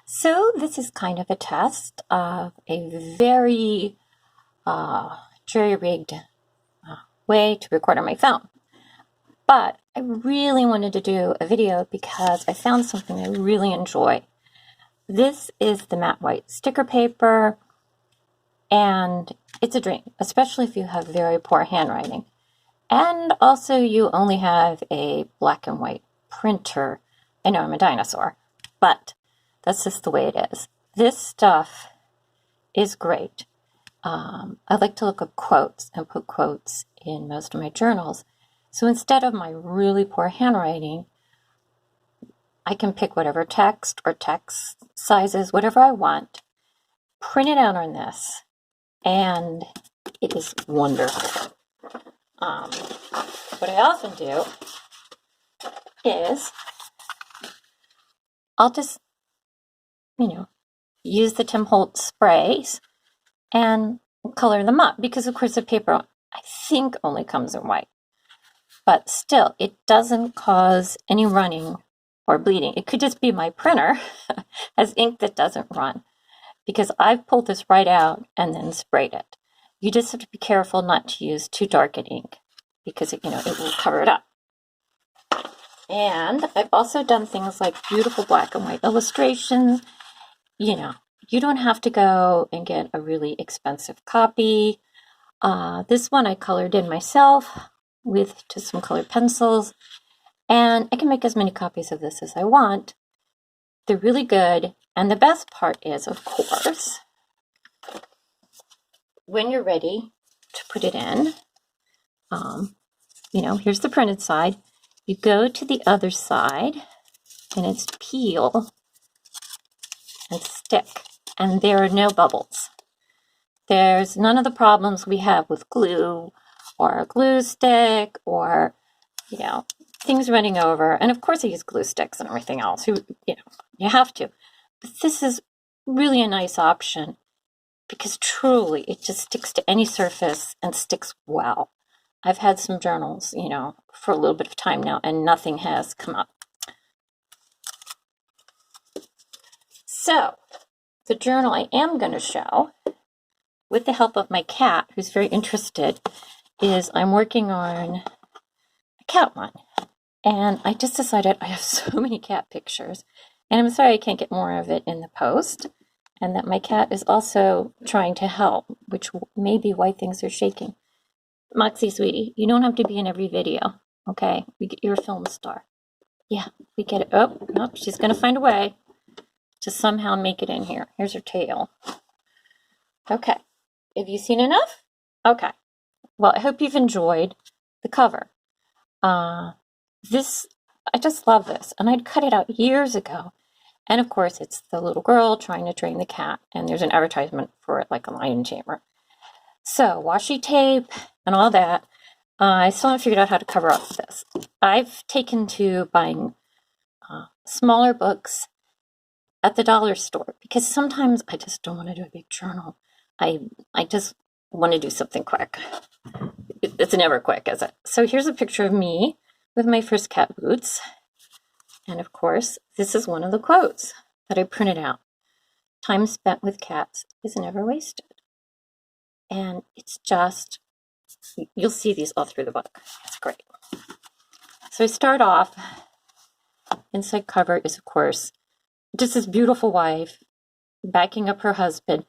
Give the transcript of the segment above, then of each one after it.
So this is kind of a test of a very jury-rigged way to record on my phone. But I really wanted to do a video because I found something I really enjoy. This is the matte white sticker paper, and it's a dream, especially if you have very poor handwriting. And also you only have a black and white printer. I know I'm a dinosaur, but that's just the way it is. This stuff is great. I like to look up quotes and put quotes in most of my journals. So instead of my really poor handwriting, I can pick whatever text or text sizes, whatever I want, print it out on this, and it is wonderful. What I often do is I'll just, use the Tim Holtz sprays and color them up because, of course, the paper, I think, only comes in white. But still, it doesn't cause any running or bleeding. It could just be my printer has ink that doesn't run because I've pulled this right out and then sprayed it. You just have to be careful not to use too dark an ink because it will cover it up. And I've also done things like beautiful black and white illustrations. You don't have to go and get a really expensive copy. This one I colored in myself with just some colored pencils. And I can make as many copies of this as I want. They're really good. And the best part is, of course, when you're ready to put it in, here's the printed side. You go to the other side, and it's peel and stick. And there are no bubbles. There's none of the problems we have with glue or a glue stick or, things running over. And of course I use glue sticks and everything else. You have to. But this is really a nice option because truly it just sticks to any surface and sticks well. I've had some journals, for a little bit of time now and nothing has come up. So the journal I am going to show, with the help of my cat, who's very interested, is I'm working on a cat one. And I just decided I have so many cat pictures. And I'm sorry I can't get more of it in the post. And that my cat is also trying to help, which may be why things are shaking. Moxie, sweetie, you don't have to be in every video, okay? You're a film star. Yeah, we get it. Oh, no, she's going to find a way to somehow make it in here. Here's her tail. Okay. Have you seen enough? Okay. Well, I hope you've enjoyed the cover. I just love this. And I'd cut it out years ago. And of course, it's the little girl trying to train the cat. And there's an advertisement for it, like a lion tamer. So washi tape and all that. I still haven't figured out how to cover up this. I've taken to buying smaller books at the dollar store because sometimes I just don't want to do a big journal. I just want to do something quick. It's never quick, is it? So here's a picture of me with my first cat boots. And of course, this is one of the quotes that I printed out. Time spent with cats is never wasted. And it's just, you'll see these all through the book. It's great. So I start off, inside cover is, of course, just this beautiful wife backing up her husband,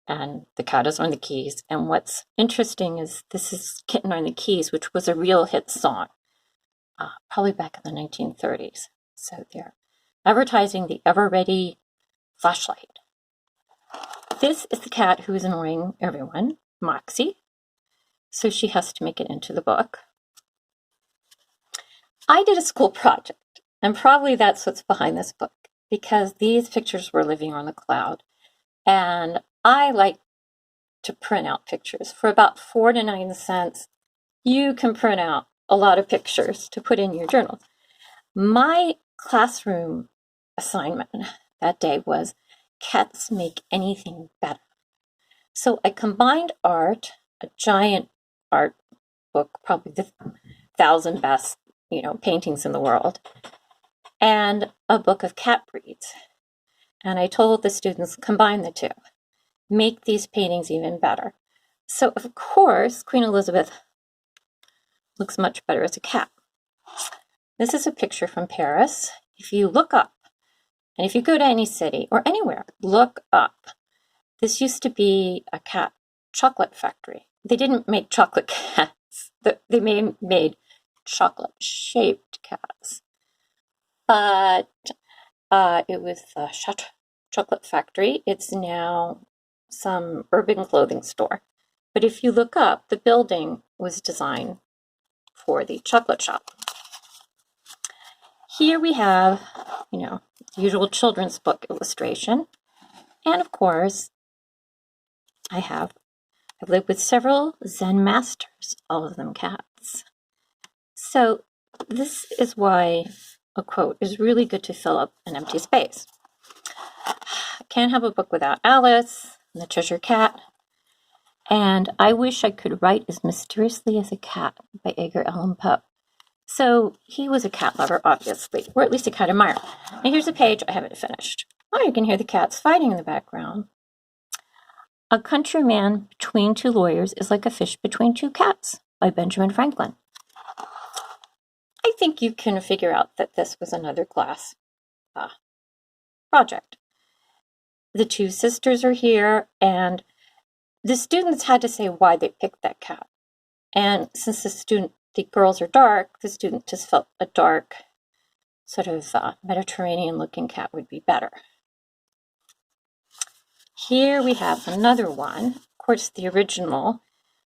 and the cat is on the keys. And what's interesting is this is Kitten on the Keys, which was a real hit song, probably back in the 1930s. So they're advertising the ever-ready flashlight. This is the cat who is annoying everyone, Moxie. So she has to make it into the book. I did a school project, and probably that's what's behind this book, because these pictures were living on the cloud. And I like to print out pictures. For about 4 to 9 cents, you can print out a lot of pictures to put in your journal. My classroom assignment that day was cats make anything better. So I combined art, a giant art book, probably the 1,000 best, paintings in the world, and a book of cat breeds. And I told the students, combine the two, make these paintings even better. So of course, Queen Elizabeth looks much better as a cat. This is a picture from Paris. If you look up, and if you go to any city or anywhere, look up. This used to be a cat chocolate factory. They didn't make chocolate cats. They made chocolate-shaped cats. But it was a chocolate factory. It's now some urban clothing store. But if you look up, the building was designed for the chocolate shop. Here we have, usual children's book illustration. And of course, I've lived with several Zen masters, all of them cats. So this is why a quote is really good to fill up an empty space. I can't have a book without Alice and the Cheshire Cat. And I Wish I Could Write as Mysteriously as a Cat by Edgar Allan Poe. So he was a cat lover, obviously, or at least a cat admirer. And here's a page I haven't finished. Oh, you can hear the cats fighting in the background. A countryman between two lawyers is like a fish between two cats by Benjamin Franklin. I think you can figure out that this was another class project. The two sisters are here, and the students had to say why they picked that cat. And since the girls are dark, the student just felt a dark, sort of Mediterranean-looking cat would be better. Here we have another one. Of course, the original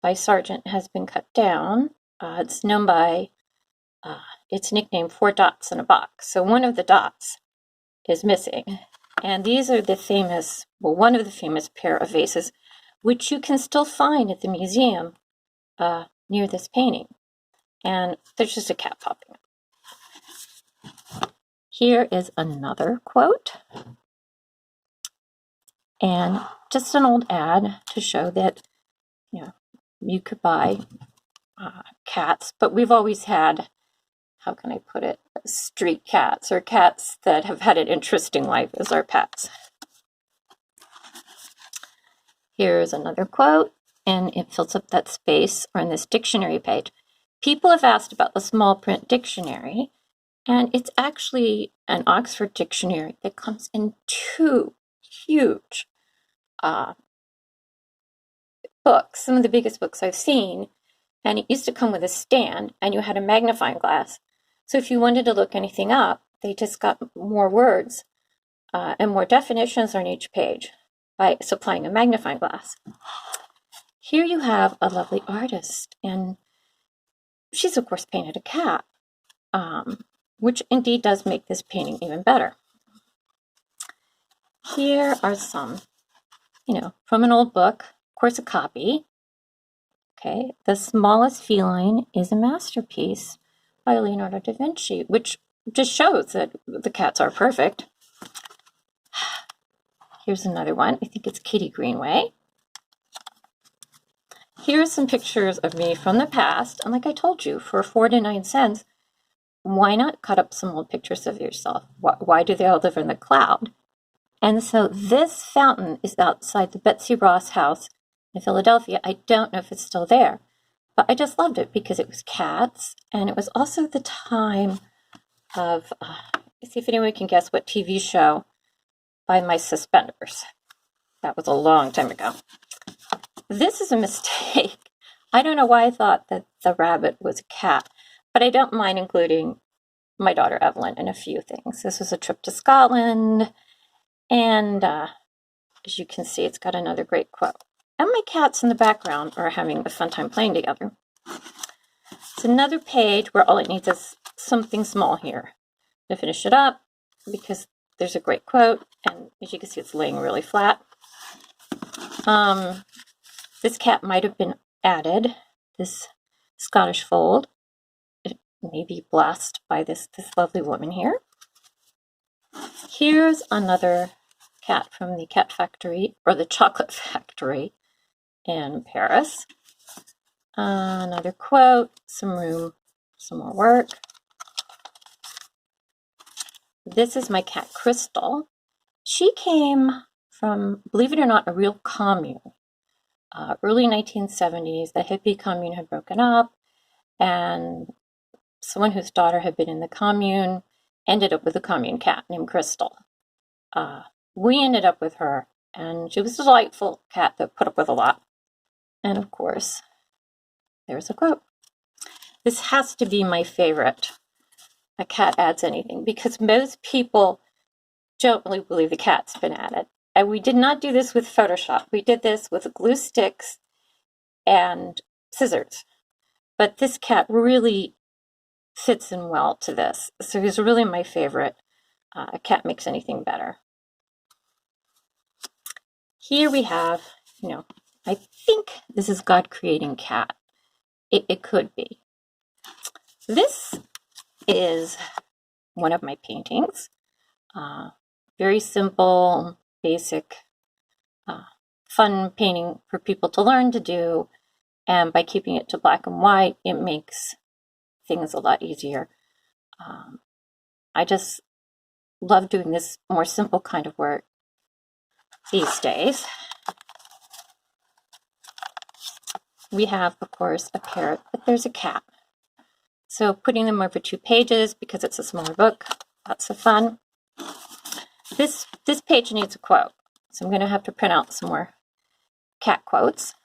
by Sargent has been cut down. It's known by its nickname 4 dots in a box. So one of the dots is missing. And these are one of the famous pair of vases, which you can still find at the museum near this painting. And there's just a cat popping up. Here is another quote. And just an old ad to show that, you could buy cats, but we've always had, how can I put it, street cats or cats that have had an interesting life as our pets. Here's another quote, and it fills up that space on this dictionary page. People have asked about the small print dictionary, and it's actually an Oxford dictionary that comes in 2 huge books, some of the biggest books I've seen, and it used to come with a stand, and you had a magnifying glass. So if you wanted to look anything up, they just got more words and more definitions on each page by supplying a magnifying glass. Here you have a lovely artist, and she's of course painted a cat, which indeed does make this painting even better. Here are some, from an old book, of course a copy. Okay, The Smallest Feline is a masterpiece by Leonardo da Vinci, which just shows that the cats are perfect. Here's another one. I think it's Kitty Greenway. Here are some pictures of me from the past. And like I told you, for 4 to 9 cents, why not cut up some old pictures of yourself? Why do they all live in the cloud? And so this fountain is outside the Betsy Ross house in Philadelphia. I don't know if it's still there, but I just loved it because it was cats. And it was also the time of, see if anyone can guess what TV show by my suspenders. That was a long time ago. This is a mistake. I don't know why I thought that the rabbit was a cat, but I don't mind including my daughter Evelyn in a few things. This was a trip to Scotland, and as you can see, it's got another great quote. And my cats in the background are having a fun time playing together. It's another page where all it needs is something small here to finish it up, because there's a great quote, and as you can see, it's laying really flat. This cat might have been added, this Scottish fold. It may be blessed by this lovely woman here. Here's another cat from the cat factory, or the chocolate factory in Paris. Another quote, some room, some more work. This is my cat Crystal, She came from, believe it or not, a real commune. Early 1970s, the hippie commune had broken up, and someone whose daughter had been in the commune ended up with a commune cat named Crystal. We ended up with her, and she was a delightful cat that put up with a lot. And of course, there's a quote. This has to be my favorite. A cat adds anything, because most people don't really believe the cat's been added. And we did not do this with Photoshop. We did this with glue sticks and scissors. But this cat really fits in well to this. So he's really my favorite. A cat makes anything better. Here we have, I think this is God creating cat. It could be. This is one of my paintings. Very simple, basic, fun painting for people to learn to do. And by keeping it to black and white, it makes things a lot easier. I just love doing this more simple kind of work these days. We have, of course, a parrot, but there's a cat. So putting them over 2 pages, because it's a smaller book, lots of fun. This page needs a quote, so I'm going to have to print out some more cat quotes.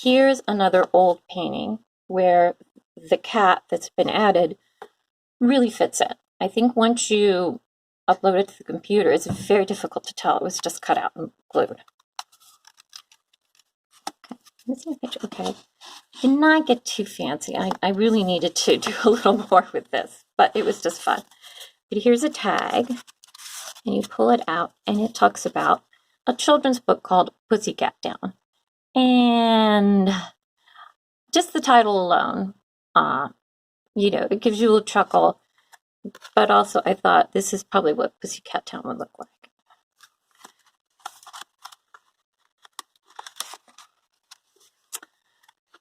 Here's another old painting where the cat that's been added really fits in. I think once you upload it to the computer, it's very difficult to tell. It was just cut out and glued. Okay. Did not get too fancy. I really needed to do a little more with this, but it was just fun. But here's a tag, and you pull it out, and it talks about a children's book called Pussycat Down. And just the title alone, it gives you a little chuckle, but also I thought this is probably what Pussycat Town would look like.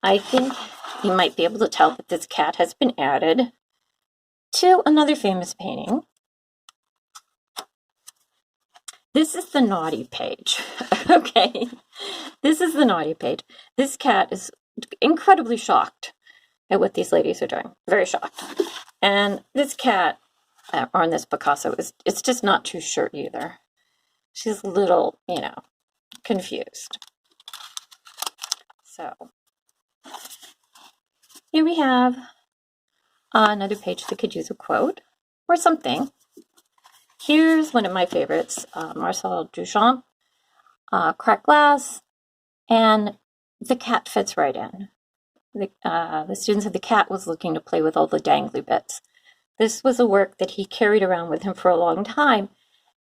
I think you might be able to tell that this cat has been added to another famous painting. This is the naughty page. Okay, this is the naughty page. This cat is incredibly shocked at what these ladies are doing. Very shocked. And this cat, on this Picasso, it's just not too sure either. She's a little, confused. So here we have another page that could use a quote or something. Here's one of my favorites, Marcel Duchamp, Cracked Glass, and the cat fits right in. The students of the cat was looking to play with all the dangly bits. This was a work that he carried around with him for a long time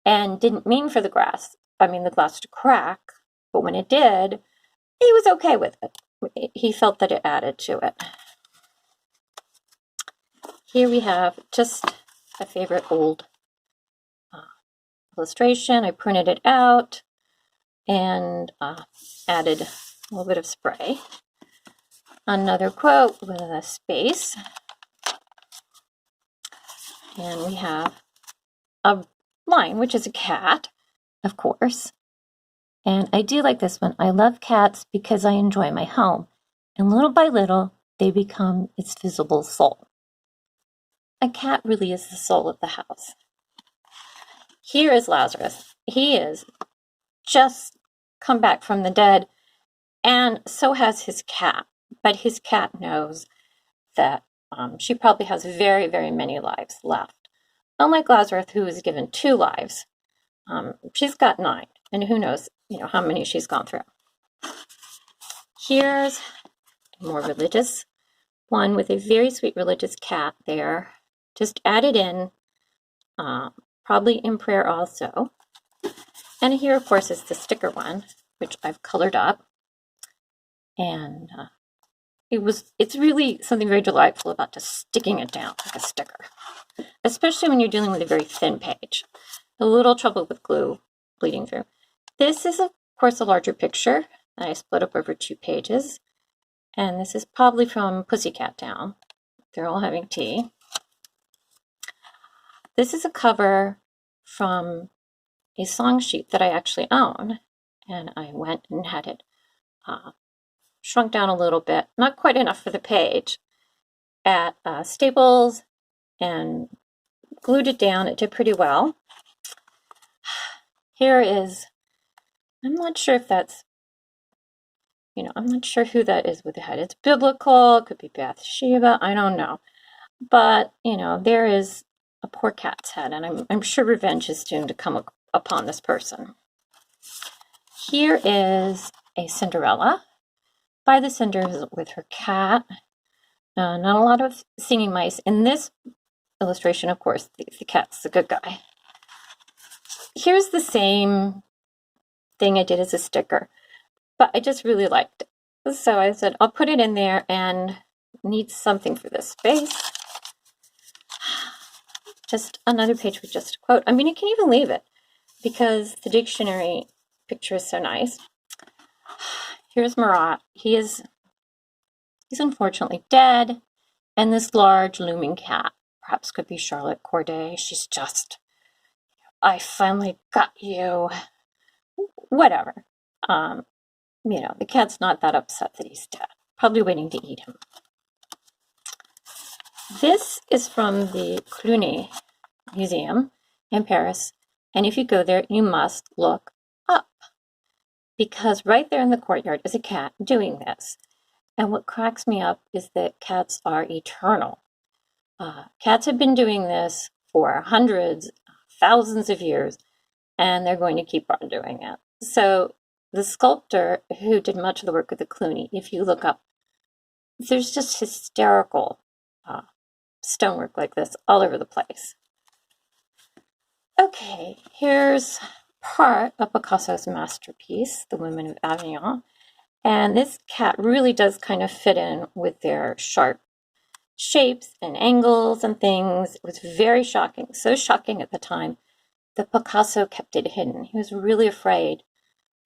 and didn't mean for the glass to crack, but when it did, he was okay with it. He felt that it added to it. Here we have just a favorite old illustration. I printed it out and added a little bit of spray. Another quote with a space. And we have a line, which is a cat, of course. And I do like this one. I love cats because I enjoy my home. And little by little, they become its visible soul. A cat really is the soul of the house. Here is Lazarus. He is just come back from the dead, and so has his cat. But his cat knows that she probably has very, very many lives left. Unlike Lazarus, who was given 2 lives, she's got 9, and who knows, how many she's gone through. Here's a more religious one with a very sweet religious cat there, just added in, probably in prayer also. And here, of course, is the sticker one, which I've colored up. And it's really something very delightful about just sticking it down like a sticker, especially when you're dealing with a very thin page. A little trouble with glue bleeding through. This is, of course, a larger picture that I split up over 2 pages. And this is probably from Pussycat Town. They're all having tea. This is a cover from a song sheet that I actually own, and I went and had it shrunk down a little bit, not quite enough for the page, at Staples, and glued it down. It did pretty well. Here is, I'm not sure if that's, I'm not sure who that is with the head. It's biblical, it could be Bathsheba, I don't know. But, there is a poor cat's head, and I'm sure revenge is soon to come upon this person. Here is a Cinderella by the Cinders with her cat. Not a lot of singing mice. In this illustration, of course, the cat's the good guy. Here's the same thing I did as a sticker, but I just really liked it. So I said, I'll put it in there and need something for this space. Just another page with just a quote. I mean, you can even leave it because the dictionary picture is so nice. Here's Marat. He's unfortunately dead. And this large looming cat, perhaps could be Charlotte Corday. She's just, I finally got you. Whatever. The cat's not that upset that he's dead. Probably waiting to eat him. This is from the Cluny Museum in Paris. And if you go there, you must look up. Because right there in the courtyard is a cat doing this. And what cracks me up is that cats are eternal. Cats have been doing this for hundreds, thousands of years, and they're going to keep on doing it. So the sculptor who did much of the work with the Cluny, if you look up, there's just hysterical stonework like this all over the place. Okay, here's part of Picasso's masterpiece, The Women of Avignon. And this cat really does kind of fit in with their sharp shapes and angles and things. It was very shocking, so shocking at the time that Picasso kept it hidden. He was really afraid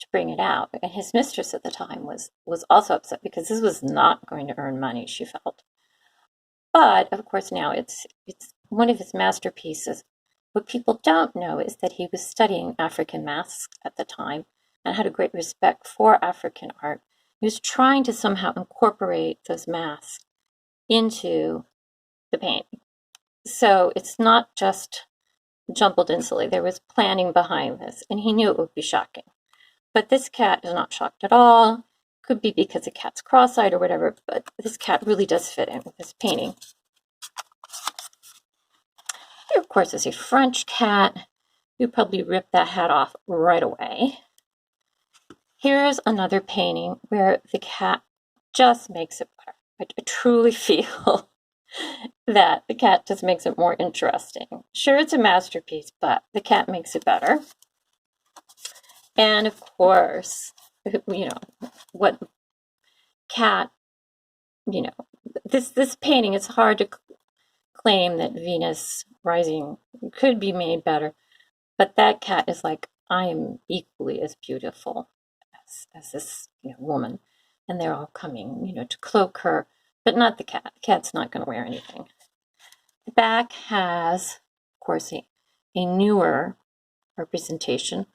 to bring it out. And his mistress at the time was also upset because this was not going to earn money, she felt. But, of course, now it's one of his masterpieces. What people don't know is that he was studying African masks at the time and had a great respect for African art. He was trying to somehow incorporate those masks into the painting. So it's not just jumbled instantly. There was planning behind this, and he knew it would be shocking. But this cat is not shocked at all. Could be because the cat's cross-eyed or whatever, but this cat really does fit in with this painting. Here, of course, is a French cat. You probably rip that hat off right away. Here's another painting where the cat just makes it better. I truly feel that the cat just makes it more interesting. Sure, it's a masterpiece, but the cat makes it better. And of course, what cat, this painting, it's hard to claim that Venus Rising could be made better, but that cat is like, I am equally as beautiful as this woman, and they're all coming, to cloak her, but not the cat. The cat's not going to wear anything. The back has, of course, a newer representation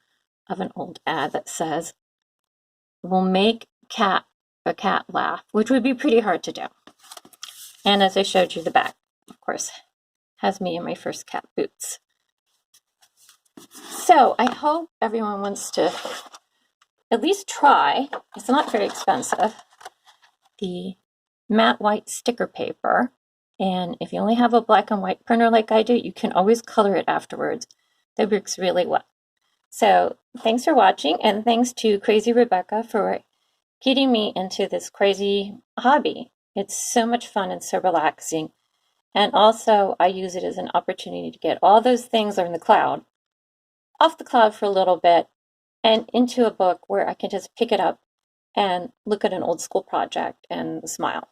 of an old ad that says, "We'll make a cat laugh," which would be pretty hard to do. And as I showed you, the back, of course, has me in my first cat boots. So I hope everyone wants to at least try, it's not very expensive, the matte white sticker paper. And if you only have a black and white printer like I do, you can always color it afterwards. That works really well. So thanks for watching, and thanks to Crazy Rebecca for getting me into this crazy hobby. It's so much fun and so relaxing. And also I use it as an opportunity to get all those things that are in the cloud off the cloud for a little bit and into a book where I can just pick it up and look at an old school project and smile.